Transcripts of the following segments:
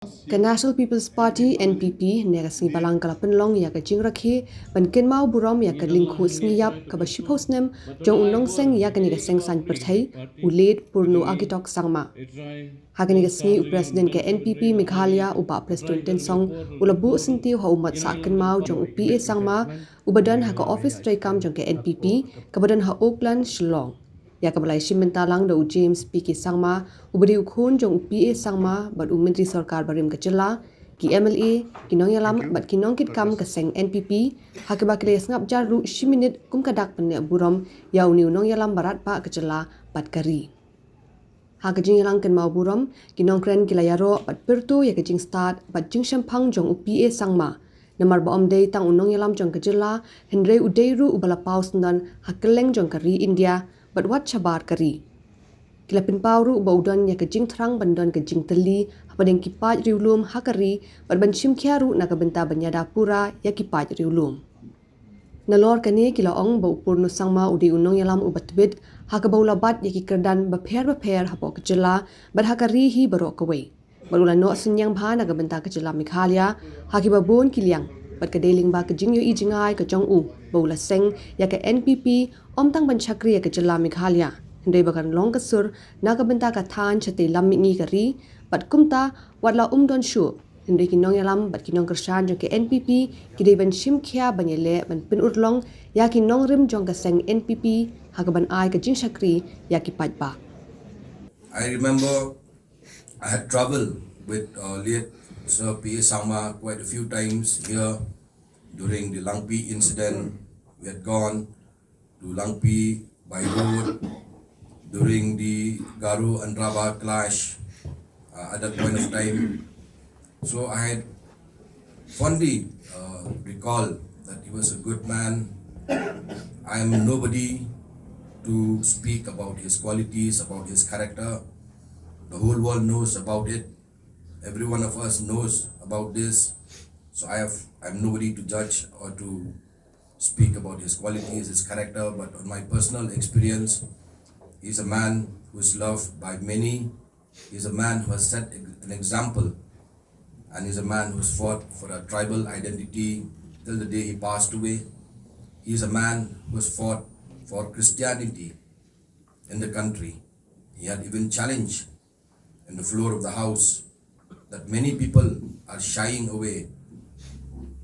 Ka National People's Party NPP negasni Balang kala pynlong ya ka jingrakhe ban Kynmaw burom ya ka lyngkhuh sngi ka ba snem jong Nongseng ya ka ni ka seng sain pyrthei uled Purno Agitok Sangma. Hakani ka sngi President ka NPP Meghalaya uba President Tensong ulabu sinti ha umat sa Kynmaw jong PA Sangma ubadan ha ka office traikam jong ka NPP kabadan ha Oakland Shillong. Ya kabalai Shimintalang da James PK Sangma ubadi ukhun jong PA Sangma bad Menteri Sarkar barim kecela ki MLA kinong yalam bad kinong kit kam ka seng NPP hakaba kle ngap jar ru shiminit kum kadak penne burom ya uni unong yalam barat pa kecela bad kari hakajing yalang ken mau burom kinong kren kilayaro bad pertu ya kajing start bad jing shampang jong PA Sangma namar ba omdei tang unong yalam jong kecela henre udeiru ubala paus nan hakeleng jong kari India but what chabar kari kilapin pauru baudan ya kajing thrang bandan kajing teli hapadeng kipaj riulum hakari but ban shimkhiaru nakabenta banyada pura ya kipaj riulum nalor kane kilaong bau Purno Sangma udi unong yalam ubatbit hakabaula bat ya kikerdan bapher hapo kejela but hakari hi barok away barula no senyang bha nakabenta kejela Meghalaya hakibabon kiliang but kadeling ba kajing yo ijingai ka jong u baula seng ya ka NPP omtang banchakri ya kejela Meghalaya Hindai bakan long kasur nakabenta ka than chate lammingi kari but kumta watla umdon shu hindai kinong yalam but kinong kershan jong ke NPP kidai ban shimkhia banyele ban pinurlong ya kinong rim jong ka seng NPP hakaban ai ka jing shakri ya ki pajba. I remember I had trouble with late Sir PA Sangma quite a few times here during the Langpi incident. We had gone to Langpi by road during the Garu and Raba clash at that point of time. So I had fondly recalled that he was a good man. I am nobody to speak about his qualities, about his character. The whole world knows about it. Every one of us knows about this. So I'm nobody to judge or to speak about his qualities, his character, but on my personal experience, he's a man who is loved by many. He's a man who has set an example, and he's a man who's fought for a tribal identity till the day he passed away. He's a man who has fought for Christianity in the country. He had even challenged in the floor of the house that many people are shying away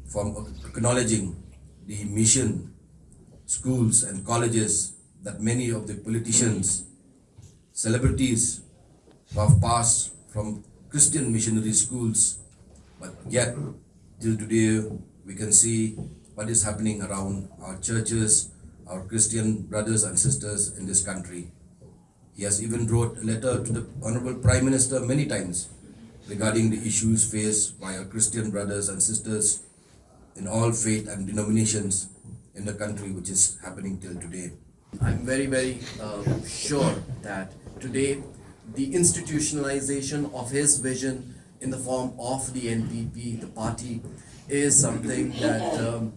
from acknowledging the mission schools and colleges that many of the politicians, celebrities who have passed from Christian missionary schools, but yet till today we can see what is happening around our churches, our Christian brothers and sisters in this country. He has even wrote a letter to the Honorable Prime Minister many times regarding the issues faced by our Christian brothers and sisters in all faith and denominations in the country, which is happening till today. I'm very sure that today the institutionalization of his vision in the form of the NPP, the party, is something that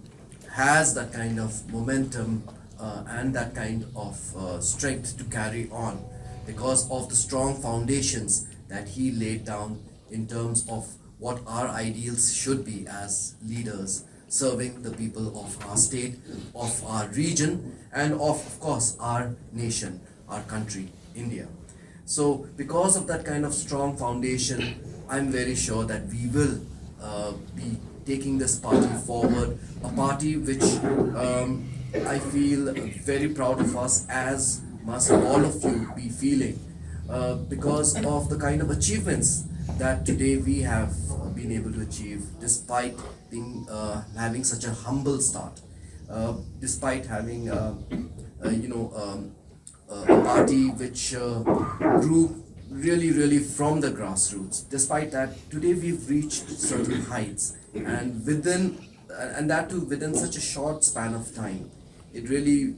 has that kind of momentum and that kind of strength to carry on because of the strong foundations that he laid down in terms of what our ideals should be as leaders serving the people of our state, of our region, and of course our nation, our country, India. So because of that kind of strong foundation, I'm very sure that we will be taking this party forward, a party which I feel very proud of us, as must all of you be feeling, because of the kind of achievements that today we have been able to achieve despite being having such a humble start, despite having a party which grew really from the grassroots. Despite that, today we've reached certain heights, and that too within such a short span of time. It really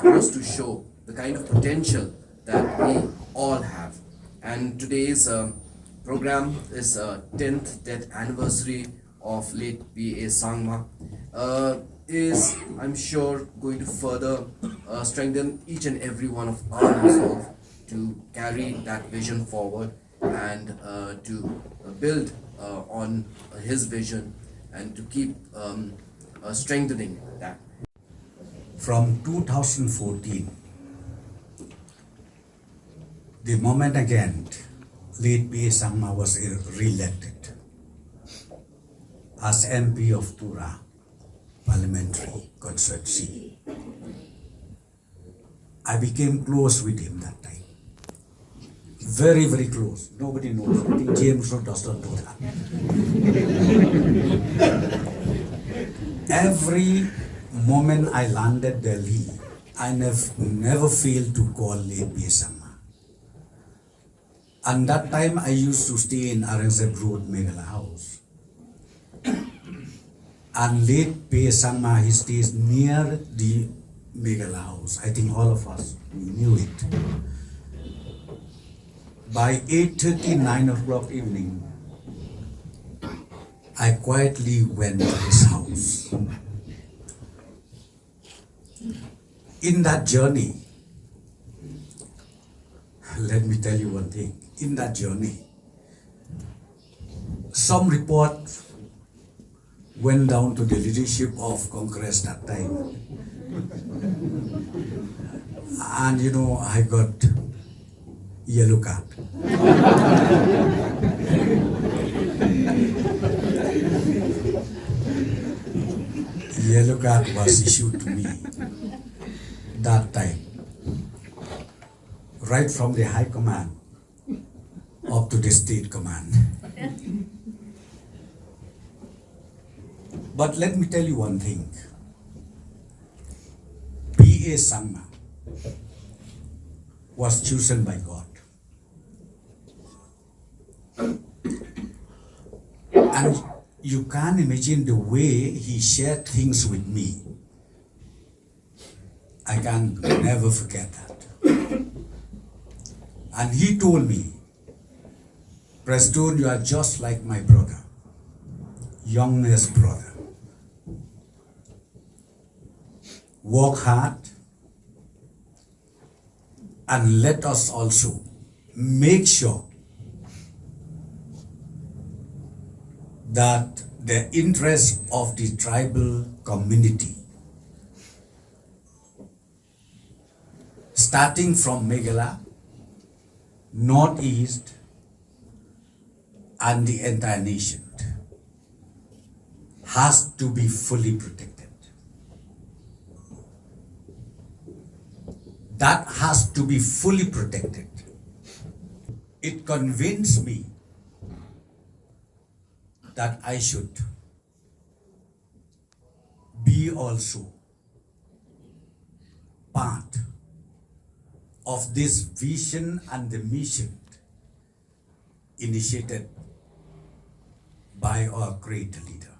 goes to show the kind of potential that we all have. And today's program is 10th death anniversary of late PA Sangma, is, I'm sure, going to further strengthen each and every one of our resolve to carry that vision forward and to build on his vision and to keep strengthening that. From 2014, the moment again late PA Sangma was re-elected as MP of Tura Parliamentary Constituency, I became close with him that time. Very, very close. Nobody knows. I think James does not know that. Every moment I landed Delhi, I never failed to call late PA Sangma. And that time I used to stay in Aurangzeb Road, Meghalaya House. And late PA Sangma, he stays near the Meghalaya House. I think all of us knew it. By 8:30, 9 o'clock evening, I quietly went to his house. In that journey, let me tell you one thing. In that journey, some report went down to the leadership of Congress that time. And you know, I got yellow card. Yellow card was issued to me that time, right from the High Command up to the State Command. But let me tell you one thing. PA Sangma was chosen by God. And you can't imagine the way he shared things with me. I can never forget that. And he told me, Preston, you are just like my brother, youngest brother. Work hard and let us also make sure that the interests of the tribal community, starting from Meghalaya, Northeast, and the entire nation, has to be fully protected. That has to be fully protected. It convinced me that I should be also part of this vision and the mission initiated by our great leader.